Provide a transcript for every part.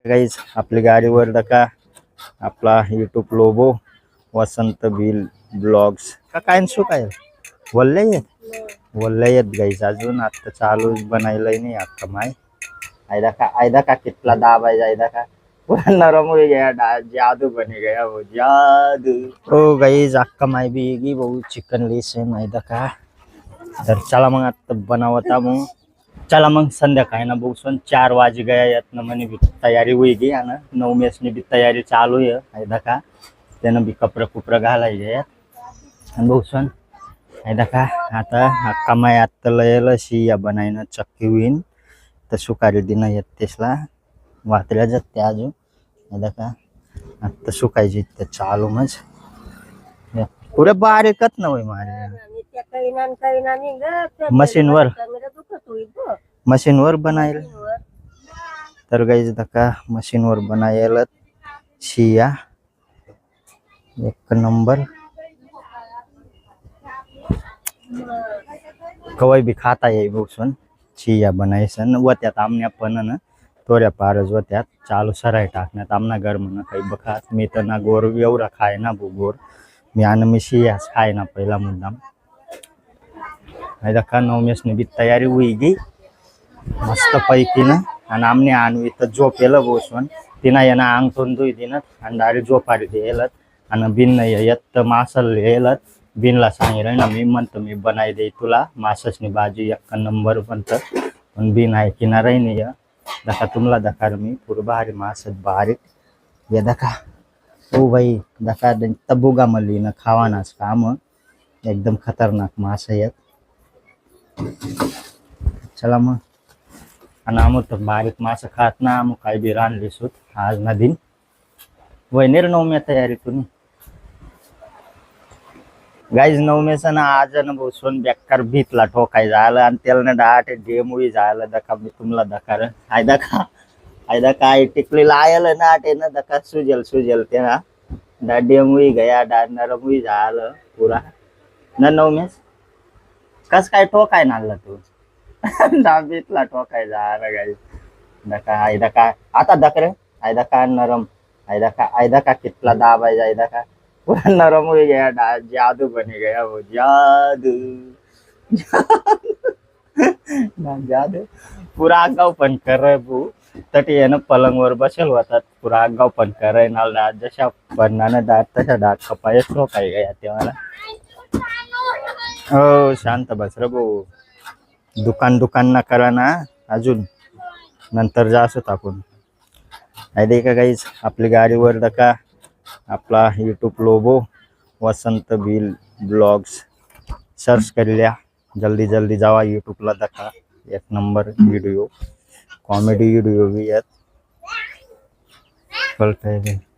Guys आपली गाडीवर का आपला यूट्यूब लोगो वसंत बिल ब्लॉग्स का काय शो काय वल्ले येत गाईज अजून आता चालू बनायलाय नाही आता माय आयदा का कितला दाबायचा आयदा का पूरा नरम हो गया जादू बने गया वो जादू। ओ गाईज अक्का माय भी येगी वो चिकन लेस है मैदा का तर चला मग आता बनावता मग चला मग संध्याकाळी ना बघून 4 वाजे गया यातनं म्हणे बी तयारी होईगी आणि 9 मेसनी बी तयारी चालू आहे आयदा का त्यानं बी कपडं घालायचे आणि बघून आयदा का आता अक्का माय आता लयला शिया बनायनं चक्की होईन तर सुकारी दिन येत तेसला वातल्या जाते अजून आयदा का आता सुकायची ते चालू मज पुरे बारीकच ना होय मारे मशीनवर बनायला तर गाईज दका मशीनवर बनायला शिया एक नंबर कवाय भी खाता ये बघून शिया बनायसन व त्यात आमच्या पण ना थोड्या पारच व त्यात चालू सराय टाकण्यात आमना घर म्हणा काही बघात मी तर ना गोर एवढा खाय ना गोर मी आणि मी शियाच खाय ना पहिला मुद्दाम का 9 मेसनी बी तयारी होई गी मस्त पैकी ना आणि आमने आणवी तर झोपेलं बसून तिना यांना अंग तोंड धुई दिनत आणि डायरेक्ट झोपारी येलत आणि बिन नाही येत मासल येलत बिनला सांगितलं ना मी म्हणतो मी बनाय दे तुला माससनी भाजी एक नंबर बनतं पण बिन आहे किनाराही नाही दका तुमला दकार मी पूर भारी मासत बारीक ये दका हो भाई दका तबुगा मली ना खावानाच काम एकदम खतरनाक मास येत चला मग आणि आम तर बारीक मास खात ना आम काय बी रानली सुत आज ना दिन वैनेर 9 मे तयारी तुम्ही गाईज 9 मेचा ना आज ना बसून बेकार भीतला ठोकाय झालं आणि त्याला ना डाट डेमुई झालं दका मी तुमला दकार आयदा का टिकली लायल ना आटे ना दका सुजेल ते ना डा डेमुई गया डा नरमुई झालं पुरा ना 9 मेस कस काय ठोकाय नाला तू डाबीतला ठोकाय झालं गाईज दका आयदा का आता दकरे आयदा का नरम आयदा का कितला दाबायचा आयदा का पूरा नरम हो गया जादू बने गया वो जादू जादू पुरा आगाव पण कर भू तटी येणं पलंगवर बसेल होतात पुरा आगाव पण कराय ना डाट जशा पन्नानं डाट तशा डाट खपायच ठोकाय गया तेव्हा हो शांत बस रे भाऊ दुकान ना करा ना अजून नंतर जा असत आपण आहे का गाईज आपली गाडीवर दका आपला यूट्यूब लोगो वसंत बिल ब्लॉग्स सर्च कर लिया जल्दी जावा यूट्यूबला दका एक नंबर व्हिडिओ कॉमेडी व्हिडिओ भी येत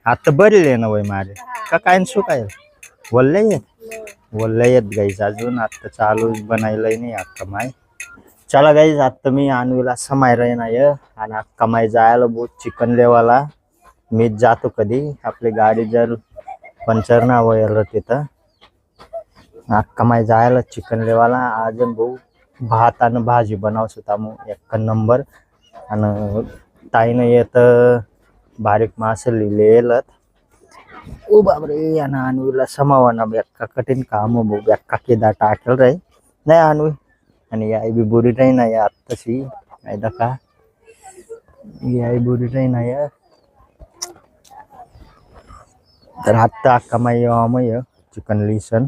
आता बरी ना वय मारे का काय शो काय वल्ले येत गाईज अजून आता चालू बनायलाय नाही अक्का माय चला गाईज आता मी आणवीला समाय राही नाही आणि अक्का माय जायला बहुत चिकन लेवाला मीच जातो कधी आपली गाडी जर पंचर ना व्हायला तिथं अक्का माय जायला चिकन लेवाला आज भाऊ भात आणि भाजी बनावस होता मग एक नंबर आणि ताईनं येत बारीक मास लिहिलेलं ओ बापरे आणि आणवीला समावाना बेक्का कठीण काम भाऊ बेक्का केदा टाकल रे नाही आणवी आणि आई बी बुरी नाही ना या तशी आयदा का आई बुरी नाही ना या तर आता अक्का माय मय चिकन लिसन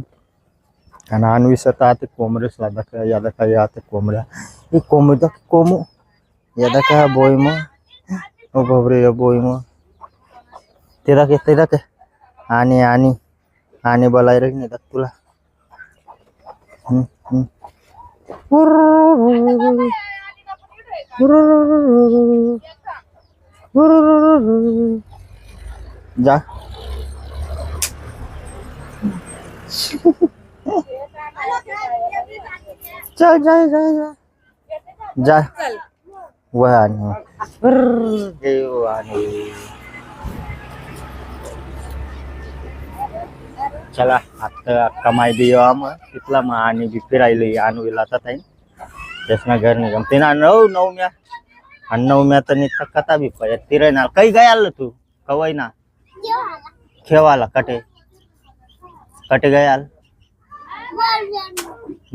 आणि आणवीसत आता कोंबड्यास लादा यादा का या कोंबड्या ही कोंबड्या कोमू यादा का बोय मग ओ बापरे बोय मग ते का आणि बोलाय रे नाही तुला जा चल जा वह चला आता कमाई बी मग तिथला मग आणि बी फिरायला आणू आता ताई त्यासना घर निघम ते ना 9 म्या आणि नवम्या तर नीता कथा बी पाय तिरे ना काही गयाल तू कवय ना खेवाला कटे कटे गयाल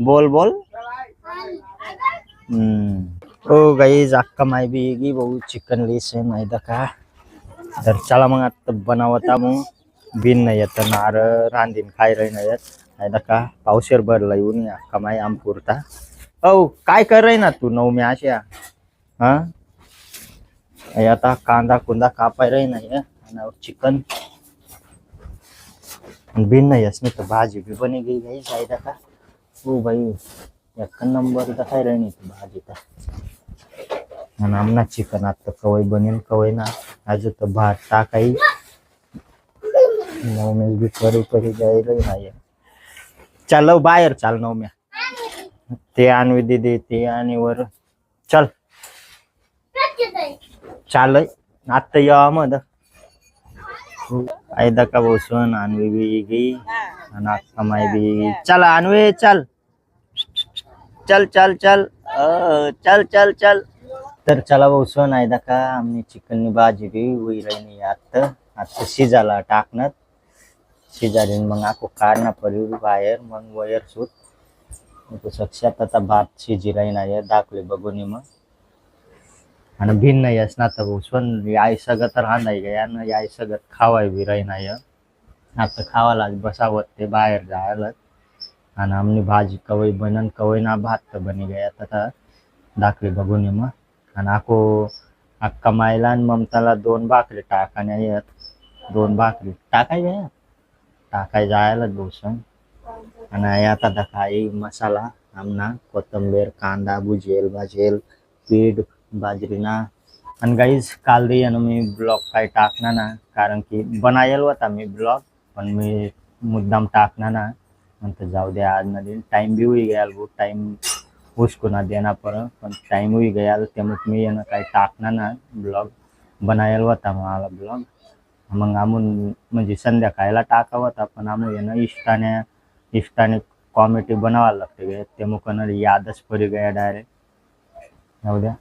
बोल बोल ओ गाईज अक्का माय बी भाऊ चिकन लिस आहे माहिती का तर चला मग आता बनावता मग बिन नाही येत नार रांधीन खाय रही नाही येत माहिती का पावशेर भरला येऊन अक्का माय आम पुरता औ काय कर रही ना तू नवम्या अशा हा आता कांदा कुंदा कापाय रही नाही आणि चिकन बिन नाही येस नाही तर भाजी भी बनी गई भाई माहिती का ओ भाई एक नंबर काय रही नाही तू भाजी तर आणि आमना चिकन आता कवय बनेन कवय ना आज तर भात टाकाई नवम्या बी परी जायला नाही चाल बाहेर चाल नवम्या ते आणवी दीदी ते आणि वर चल चाल आता या मध आयदा का बसून आणवी बी गी आणि अक्का माय बी चल आणवे चल चल चल चल चल चल चल तर चला बसून आयदा का आम्ही चिकननी भाजी बी होई राहिली आता शिजाला टाकणार शिजारीन मग आको काढणार पडली बाहेर मग वयर सूट सक्षात आता भात शिजी राही नाही दाखले बघून मग आणि भिन्न नाही असणार तर बसून याय सगळं तर राहणार गे यानं याय सगळं खावाय बी राही नाही आता खावाला बसावत ते बाहेर जायला आणि आमनी भाजी कवई बनन कवई ना भात तर बनी गया आता दाखले बघून मग आणि आको अक्का मायला आणि ममताला 2 भाकरी टाकाने येत 2 भाकरी टाकाय गया टाकाय जायला बसून आणि आता दाखाई मसाला आमना कोथंबीर कांदा भुजेल भाजेल पीठ बाजरीना आणि गाईज काल दे मी ब्लॉग काय टाकणार ना कारण की बनायल होता मी ब्लॉग पण मी मुद्दाम टाकणार ना नंतर जाऊ दे आज ना दिन टाइम भी हुई गया वो टाइम उसको ना देना पड़ा पण टाइम हुई गया त्यामुळे मी येणं काही टाकणार ना ब्लॉग बनायल होता मला ब्लॉग मग आमून म्हणजे संध्याकाळला टाकावं होता पण आम्ही येणं इष्टाने कॉमेडी बनावायला लागते त्यामुळे यादच पडी गया डायरेक्ट जाऊ द्या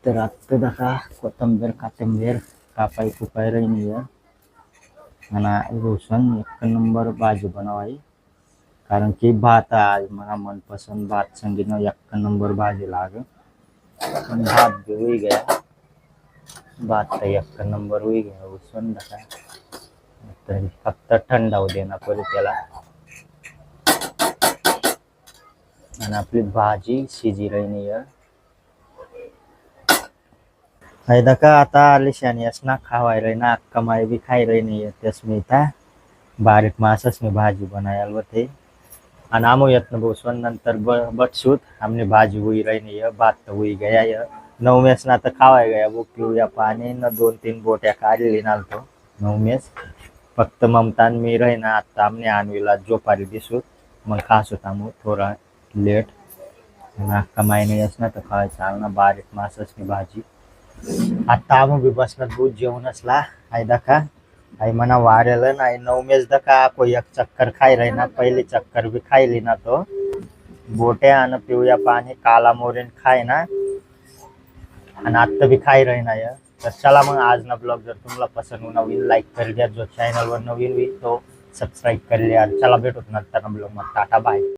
तर आत्ता दाखा कोथंबीर कापाई कुपाई रही नहीं है आणि रोशन 1 नंबर भाजी बनवाई कारण की भात आज मला मनपसंद भात संगीत 1 नंबर भाजी लाग भात भी हुई गया भात तर 1 नंबर हुई गया रोशन दाखा तरी फक्त ठंडा होऊ देना पडे त्याला आणि आपली भाजी शिजी रही नहीं है फायदा का आता आली शानी असना खावाय रही ना अक्का माय भी खाई रही नहीं है त्यासमी था बारीक मासस में भाजी बनायल होते आणि आमो यत्न बसवन नंतर बटसूत हमने भाजी हुई रही नहीं है भात तो हुई गया है नवमेस ना तर खावाय गया वो पिऊया पाणी न 2-3 बोट्या काढली नालतो नवमेस फक्त ममतान मी रही ना आता आमने आणवीला जोपारी दिसूत मग खास होता मग थोडा लेट आणि अक्का माय नाही असना तर खावाय चालना बारीक मासस में भाजी आता आम्ही बी बसणार दूध जेवण असला आई दखा आई मना वारेल नाही 9 मेस दखा कोई 1 चक्कर खाई रही ना पहली चक्कर भी खाईली ना तो बोट्या आणि पिवया पाणी काला मोरीन खाय ना आणि आता भी खाई रही ना तर चला मग आज ना ब्लॉग जर तुम्हाला पसंद हो नवीन लाईक कर द्या जो चॅनल वर नवीन होईल तो सबस्क्राईब कर लिया चला भेटूत नंतर ब्लॉग मग टाटा बाय